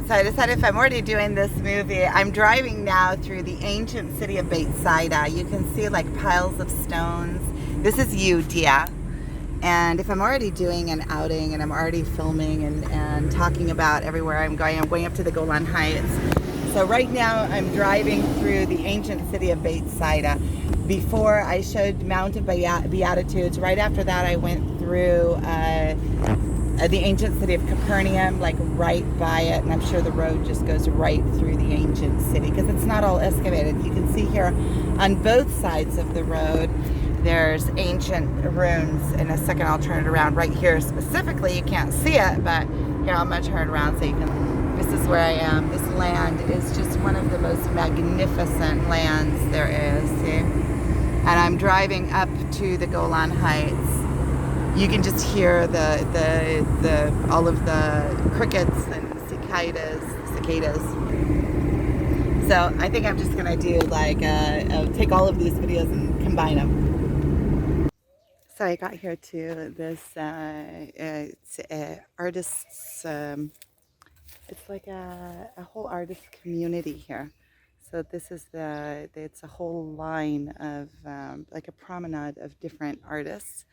So I decided if I'm already doing this movie, I'm driving now through the ancient city of Biet Saida. You can see like piles of stones. This is Dia. And if I'm already doing an outing and I'm already filming and talking about everywhere I'm going up to the Golan Heights. So right now I'm driving through the ancient city of Biet Saida. Before I showed Mount of Beatitudes. Right after that I went through the ancient city of Capernaum, like right by it, and I'm sure the road just goes right through the ancient city because it's not all excavated. You can see here on both sides of the road there's ancient ruins. In a second I'll turn it around. Right here specifically you can't see it, but here I'm going to turn it around so you can. This is where I am. This land is just one of the most magnificent lands there is. See? And I'm driving up to the Golan Heights. You can just hear all of the crickets and cicadas. So I think I'm just gonna do like take all of these videos and combine them. So I got here to this it's artists. It's like a whole artist community here. So this is it's a whole line of like a promenade of different artists.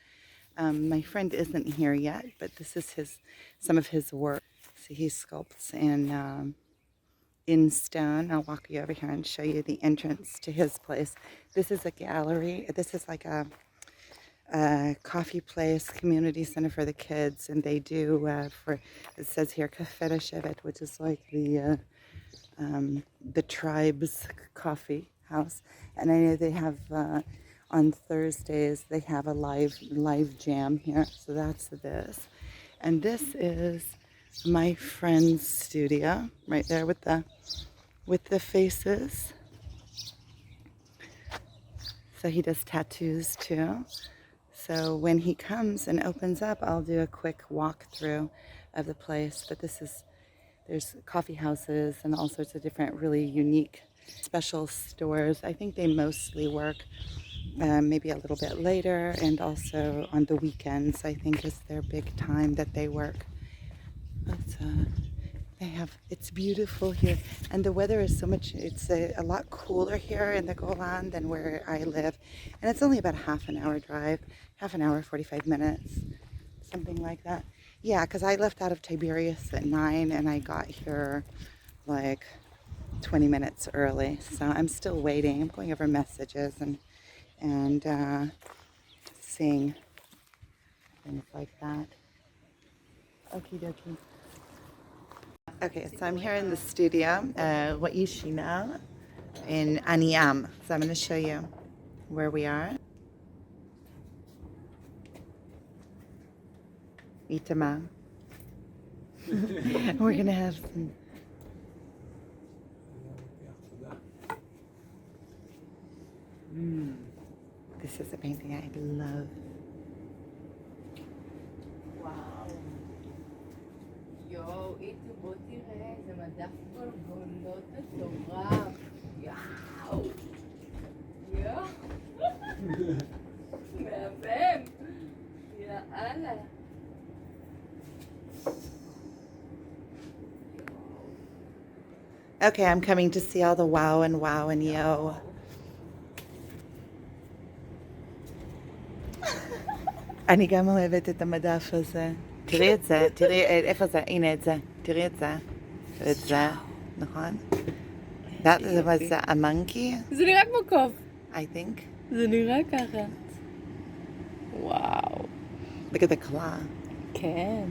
My friend isn't here yet, but this is some of his work. So he sculpts in stone. I'll walk you over here and show you the entrance to his place. This is a gallery. This is like a coffee place, community center for the kids, and they do it says here Café de Chevet, which is like the tribe's coffee house. And I know they have on Thursdays they have a live jam here, so that's this. And this is my friend's studio right there with the faces. So he does tattoos too. So when he comes and opens up, I'll do a quick walkthrough of the place. But there's coffee houses and all sorts of different really unique special stores. I think they mostly work maybe a little bit later, and also on the weekends I think is their big time that they work. But it's beautiful here, and the weather is it's a lot cooler here in the Golan than where I live, and it's only about half an hour drive, 45 minutes, something like that. Yeah, because I left out of Tiberias at 9 and I got here like 20 minutes early, so I'm still waiting. I'm going over messages and seeing things like that. Okie dokie. Okay, so I'm here in the studio, Shinar in Aniam. So I'm going to show you where we are. Itama. We're going to have some. This is a painting I love. וואו. יואו, איתי, בוא תראה, זה מדף גולגולות מטורף. יואו. יואו. מהמם. יאללה. Okay, I'm coming to see all the wow and yo. אני גם אוהבת את המדף הזה. תראי את זה, תראי איפה זה, הנה את זה, תראי את זה, ואת זה, נכון? זה a monkey? זה נראה כמו קוף. I think. זה נראה ככה. וואו. Look at the claw. כן.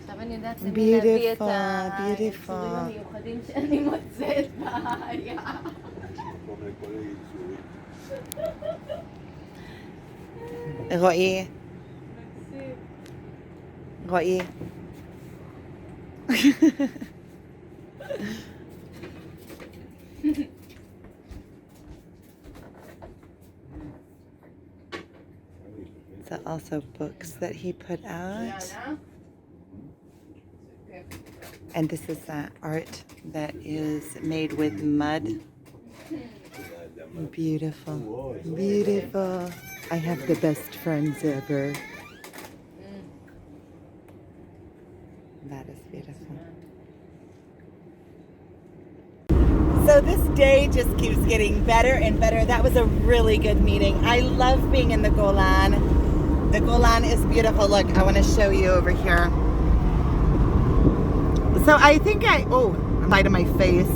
עכשיו אני יודעת למי להביא את היצורים המיוחדים שאני מוצאת בעיה. רועי. רועי. So also books that he put out. And this is art that is made with mud. Beautiful, beautiful. I have the best friends ever. That is beautiful. So this day just keeps getting better and better. That was a really good meeting. I love being in the Golan. The Golan is beautiful. Look, I want to show you over here. So I think side of my face,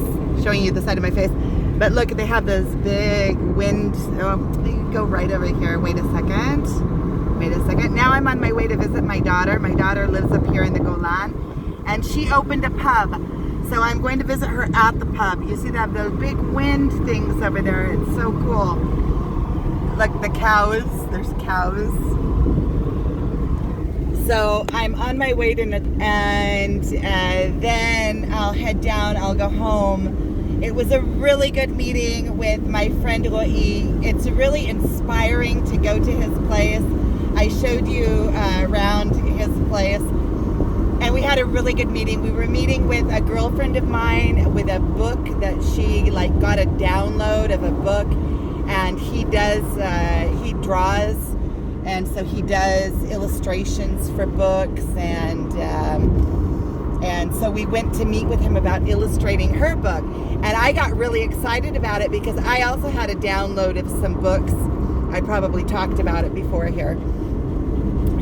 showing you the side of my face. But look, they have those big wind. Oh, you go right over here. Wait a second. Now I'm on my way to visit my daughter. My daughter lives up here in the Golan, and she opened a pub. So I'm going to visit her at the pub. You see that those big wind things over there? It's so cool. Like the cows. There's cows. So I'm on my way to, and then I'll head down. I'll go home. It was a really good meeting with my friend Roy. It's really inspiring to go to his place. I showed you around his place. And we had a really good meeting. We were meeting with a girlfriend of mine with a book that she got a download of a book, and he draws, and so he does illustrations for books, and so we went to meet with him about illustrating her book, and I got really excited about it because I also had a download of some books. I probably talked about it before here,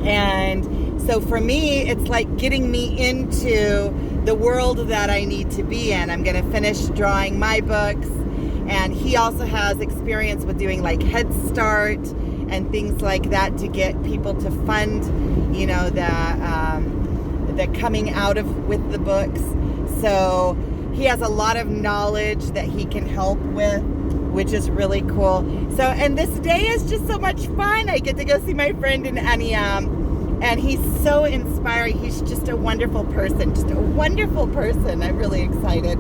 and so for me, it's like getting me into the world that I need to be in. I'm going to finish drawing my books. And he also has experience with doing Head Start and things like that to get people to fund, the coming out of with the books. So he has a lot of knowledge that he can help with, which is really cool. So, and this day is just so much fun. I get to go see my friend in Aniam. And he's so inspiring. He's just a wonderful person. I'm really excited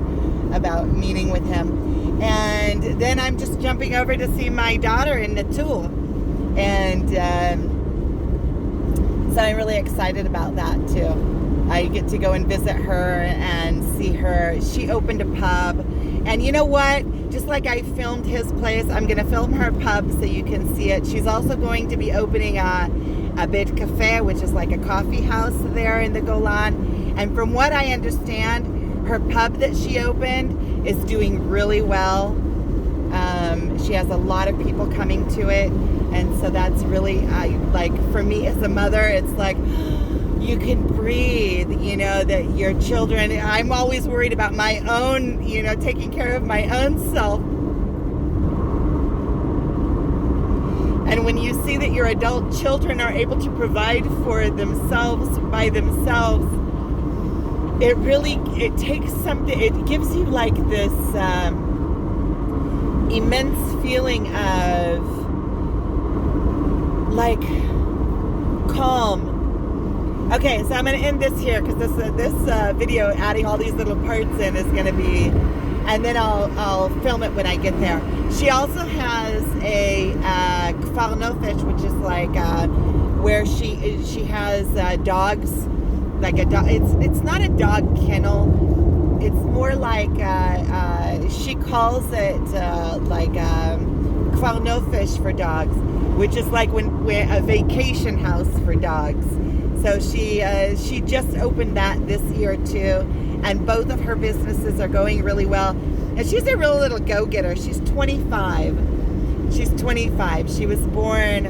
about meeting with him. And then I'm just jumping over to see my daughter in Natur. And so I'm really excited about that too. I get to go and visit her and see her. She opened a pub. And you know what? Just like I filmed his place, I'm going to film her pub so you can see it. She's also going to be opening a Biet Cafe, which is like a coffee house there in the Golan. And from what I understand, her pub that she opened is doing really well. She has a lot of people coming to it. And so that's really, for me as a mother, it's like, you can breathe, that your children, I'm always worried about my own, taking care of my own self. And when you see that your adult children are able to provide for themselves by themselves, it takes something, it gives you this immense feeling of calm. Okay, so I'm going to end this here because this video, adding all these little parts in, is going to be, and then I'll film it when I get there. She also has a kfar nofesh, which is where she has dogs, like a dog. It's not a dog kennel. It's more like she calls it kfar nofesh for dogs, which is when a vacation house for dogs. So she just opened that this year too, and both of her businesses are going really well. And she's a real little go-getter. She's 25. She was born,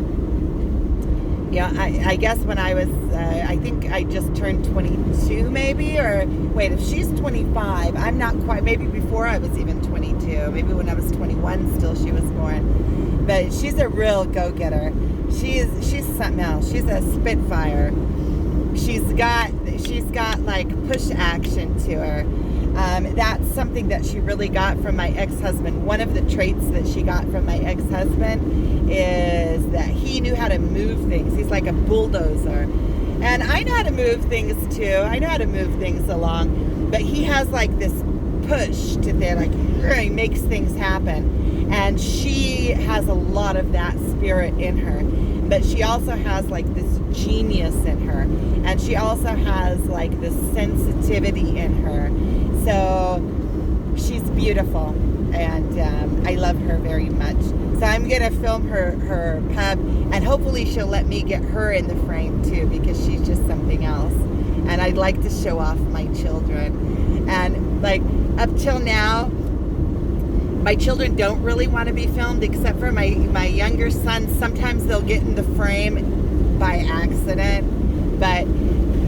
I guess when I was, I think I just turned 22 maybe, or wait, if she's 25, I'm not quite, maybe before I was even 22, maybe when I was 21 still she was born. But she's a real go-getter. She's something else. She's a spitfire. She's got push action to her. That's something that she really got from my ex-husband. One of the traits that she got from my ex-husband is that he knew how to move things. He's like a bulldozer. And I know how to move things too. I know how to move things along. But he has this push to there, he makes things happen. And she has a lot of that spirit in her. But she also has this genius in her. And she also has this sensitivity in her. So she's beautiful, and I love her very much. So I'm going to film her pub, and hopefully she'll let me get her in the frame too, because she's just something else. And I'd I'd like to show off my children. And like up till now, my children don't really want to be filmed, except for my younger son. Sometimes they'll get in the frame by accident, but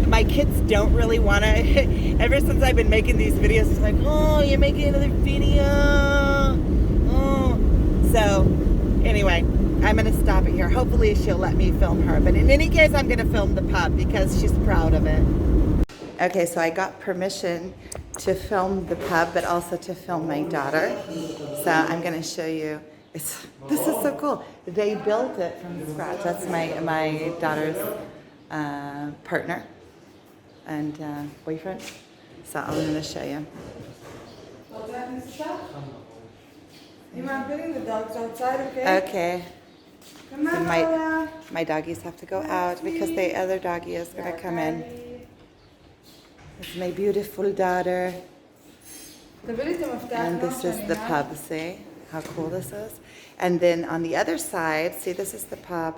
my kids don't really want to. Ever since I've been making these videos, it's like, oh, you're making another video. Oh. So anyway, I'm going to stop it here. Hopefully she'll let me film her. But in any case, I'm going to film the pub because she's proud of it. Okay, so I got permission to film the pub, but also to film my daughter. So I'm going to show you. This is so cool. They built it from scratch. That's my daughter's partner and boyfriend. So I'm going to show you. You mind putting the dogs outside, okay? Okay. Come on, So my doggies have to go out because the other doggie is going to come in. It's my beautiful daughter. And this is the pub, see how cool this is? And then on the other side, see, this is the pub,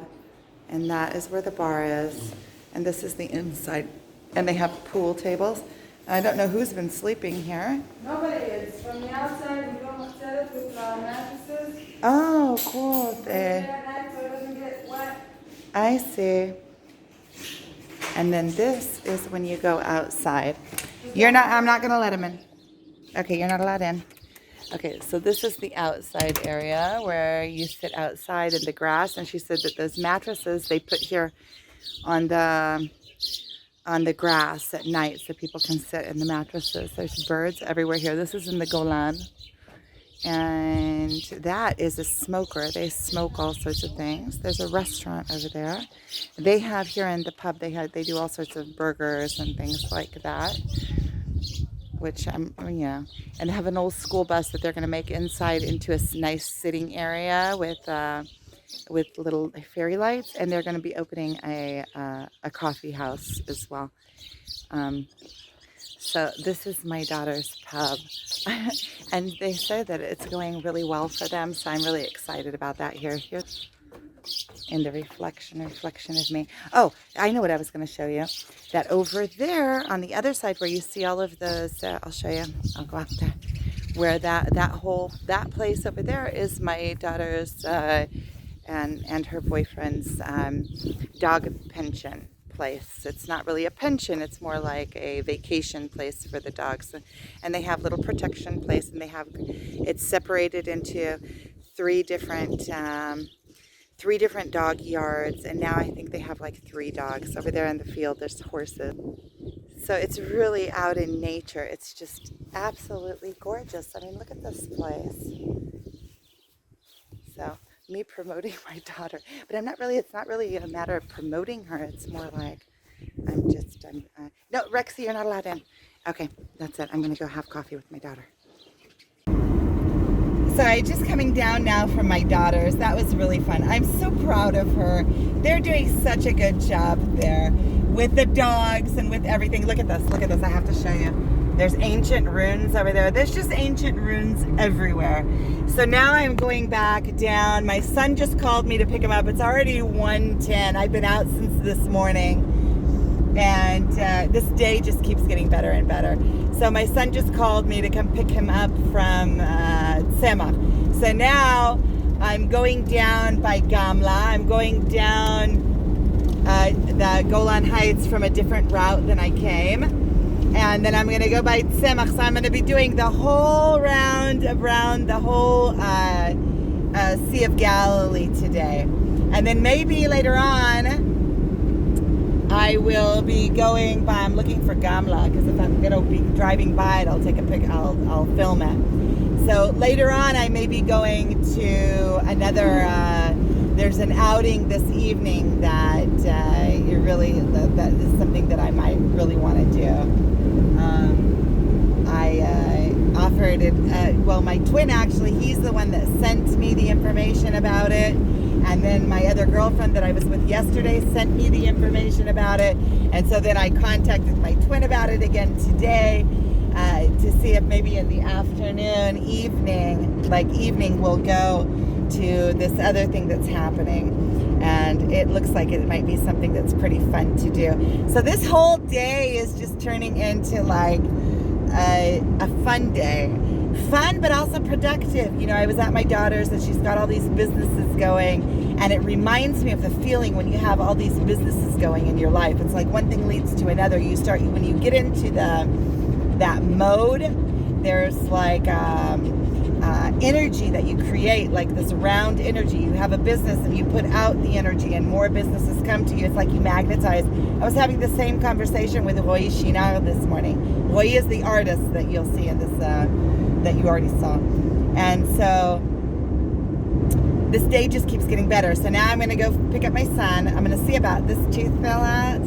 and that is where the bar is, and this is the inside, and they have pool tables. I don't know who's been sleeping here. Nobody is. From the outside, we don't set it with mattresses. Oh, cool. At night so it doesn't get wet. I see. And then this is when you go outside. I'm not going to let him in. Okay, you're not allowed in. Okay, so this is the outside area where you sit outside in the grass. And she said that those mattresses they put here on the grass at night so people can sit in the mattresses. There's birds everywhere here. This is in the Golan. And that is a smoker. They smoke all sorts of things. There's a restaurant over there. They have here in the pub, they do all sorts of burgers and things like that. Which and they have an old school bus that they're going to make inside into a nice sitting area with little fairy lights, and they're going to be opening a coffee house as well. So this is my daughter's pub, and they say that it's going really well for them. So I'm really excited about that. Here's in the reflection of me. Oh, I know what I was going to show you. That over there on the other side where you see all of those, I'll show you. I'll go up there. Where that place over there is my daughter's and her boyfriend's dog pension place. It's not really a pension, it's more like a vacation place for the dogs. And they have little protection place, and it's separated into three different dog yards, and now I think they have like 3 dogs. Over there in the field there's horses. So it's really out in nature. It's just absolutely gorgeous. I mean, look at this place. So me promoting my daughter, but it's not really a matter of promoting her. It's more like no, Rexy, you're not allowed in. Okay, that's it. I'm gonna go have coffee with my daughter. So I'm just coming down now from my daughters. That was really fun. I'm so proud of her. They're doing such a good job there with the dogs and with everything. Look at this. I have to show you. There's ancient ruins over there. There's just ancient ruins everywhere. So now I'm going back down. My son just called me to pick him up. It's already 1:10. I've been out since this morning. And this day just keeps getting better and better. So my son just called me to come pick him up from Tzemach. So now I'm going down by Gamla. I'm going down the Golan Heights from a different route than I came. And then I'm going to go by Tzemach. So I'm going to be doing the whole round around the whole Sea of Galilee today. And then maybe later on, I will be going by, I'm looking for Gamla, because if I'm going to be driving by it, I'll take a pic, I'll film it. So later on, I may be going to another, there's an outing this evening that that is something that I might really want to do. I offered it, my twin actually, he's the one that sent me the information about it. And then my other girlfriend that I was with yesterday sent me the information about it. And so then I contacted my twin about it again today to see if maybe in the evening we'll go to this other thing that's happening. and it looks like it might be something that's pretty fun to do. So this whole day is just turning into like a fun day. Fun, but also productive. You know, I was at my daughter's and she's got all these businesses going, and it reminds me of the feeling when you have all these businesses going in your life. It's like one thing leads to another. You start, when you get into that mode, there's like energy that you create, like this round energy. You have a business and you put out the energy and more businesses come to you. It's like you magnetize. I was having the same conversation with Shinar this morning. Roy is the artist that you'll see in this, that you already saw. And so this day just keeps getting better. So now I'm going to go pick up my son. I'm going to see about this tooth fell out.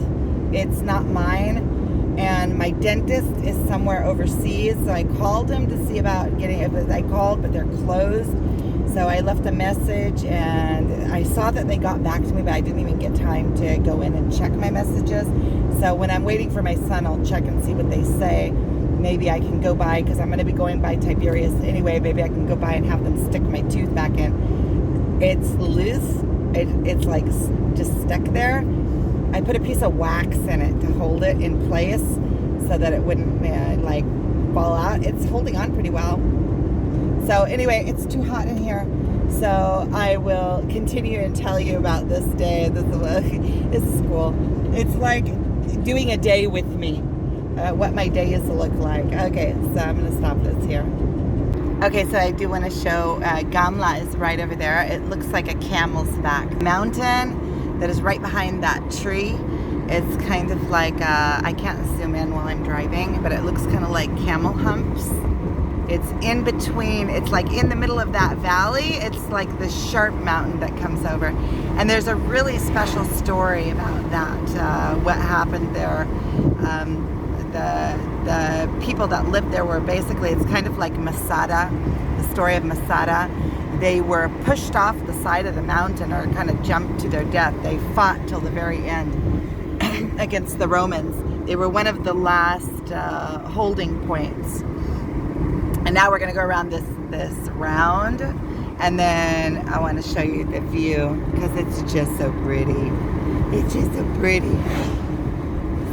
It's not mine. And my dentist is somewhere overseas, so I called him to see about getting it. I called, but they're closed. So I left a message, and I saw that they got back to me, but I didn't even get time to go in and check my messages. So when I'm waiting for my son, I'll check and see what they say. Maybe I can go by, because I'm going to be going by Tiberius anyway. Maybe I can go by and have them stick my tooth back in. It's loose. It's like just stuck there. I put a piece of wax in it to hold it in place so that it wouldn't like fall out. It's holding on pretty well. So anyway, it's too hot in here. So I will continue and tell you about this day. This is cool. It's like doing a day with me. What my day is to look like. Okay, so I'm going to stop this here. Okay, so I do want to show Gamla is right over there. It looks like a camel's back mountain that is right behind that tree. It's kind of like, I can't zoom in while I'm driving, but it looks kind of like camel humps. It's in between, it's like in the middle of that valley. It's like the sharp mountain that comes over. And there's a really special story about that, what happened there. The people that lived there were basically, it's kind of like Masada, the story of Masada. They were pushed off the side of the mountain, or kind of jumped to their death. They fought till the very end against the Romans. They were one of the last holding points. And now we're going to go around this round, and then I want to show you the view, because it's just so pretty. It's just so pretty.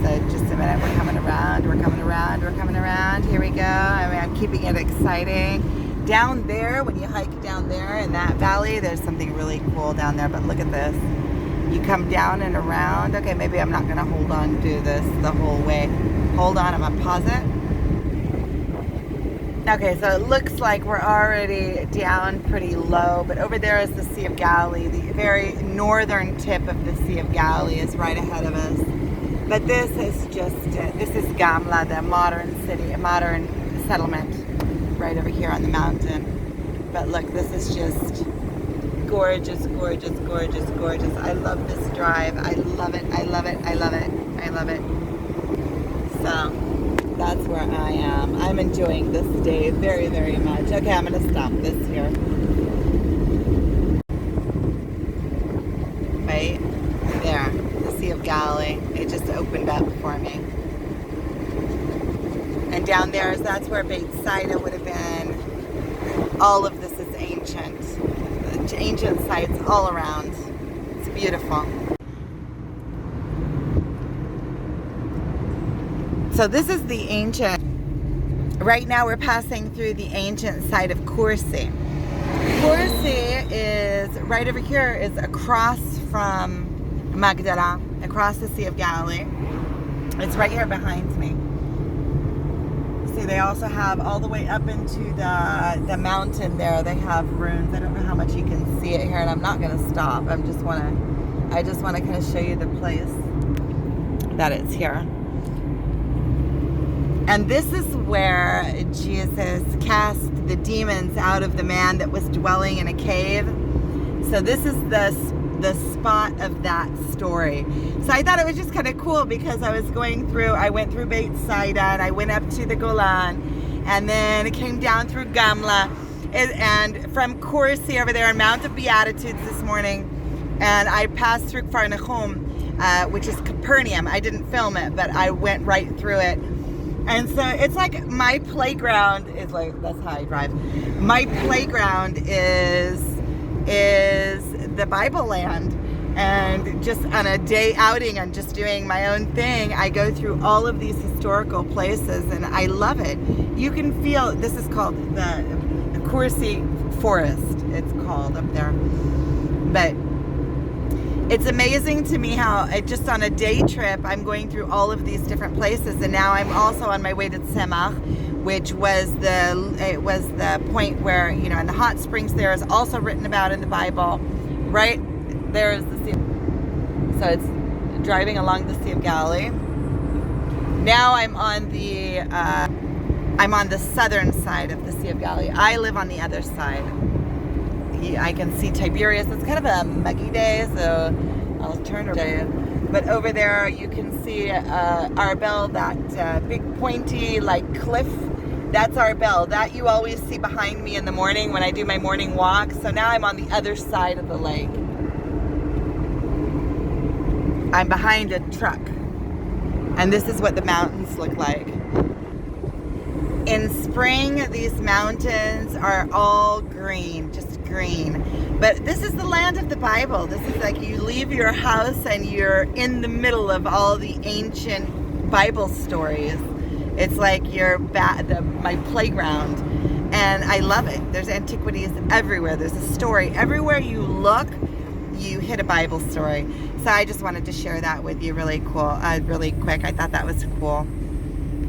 So just a minute, we're coming around, we're coming around, we're coming around. Here we go. I mean, I'm keeping it exciting. Down there, when you hike down there in that valley, there's something really cool down there. But look at this. You come down and around. Okay, maybe I'm not going to hold on to this the whole way. Hold on, I'm going to pause it. Okay, so it looks like we're already down pretty low. But over there is the Sea of Galilee. The very northern tip of the Sea of Galilee is right ahead of us. But this is just, this is Gamla, the modern city, a modern settlement right over here on the mountain. But look, this is just gorgeous, gorgeous, gorgeous, gorgeous. I love this drive. I love it. I love it. I love it. I love it. So that's where I am. I'm enjoying this day very, very much. Okay, I'm going to stop this here. Right there, the Sea of Galilee. It just opened up for me. And down there, that's where Biet Saida would have been. All of this is ancient sites all around. It's beautiful. So this is the ancient, right now we're passing through the ancient site of Kursi. Kursi is, right over here, is across from Magdala, across the Sea of Galilee. It's right here behind me. See, they also have all the way up into the mountain there. They have ruins. I don't know how much you can see it here, and I'm not going to stop. I just want to kind of show you the place that it's here. And this is where Jesus cast the demons out of the man that was dwelling in a cave. So this is the spot of that story. So I thought it was just kind of cool, because I went through Biet Saida, and I went up to the Golan, and then it came down through Gamla, and from Kursi over there on Mount of Beatitudes this morning, and I passed through Kfar Nahum, which is Capernaum. I didn't film it, but I went right through it. And so it's like my playground is like, that's how I drive. My playground is the Bible land. And just on a day outing and just doing my own thing, I go through all of these historical places and I love it. You can feel, this is called the Kursi Forest, it's called up there. But it's amazing to me how just on a day trip, I'm going through all of these different places. And now I'm also on my way to Tzemach, which was the point where, you know, and the hot springs there is also written about in the Bible. Right there is the Sea. So it's driving along the Sea of Galilee. Now I'm on the southern side of the Sea of Galilee. I live on the other side. I can see Tiberias. It's kind of a muggy day, so I'll turn around. But over there you can see Arbel, that big pointy like cliff. That's Arbel. That you always see behind me in the morning when I do my morning walk. So now I'm on the other side of the lake. I'm behind a truck. And this is what the mountains look like. In spring, these mountains are all green, just green. But this is the land of the Bible. This is like you leave your house and you're in the middle of all the ancient Bible stories. It's like you're my playground. And I love it. There's antiquities everywhere. There's a story. Everywhere you look, you hit a Bible story. So I just wanted to share that with you really quick. I thought that was cool.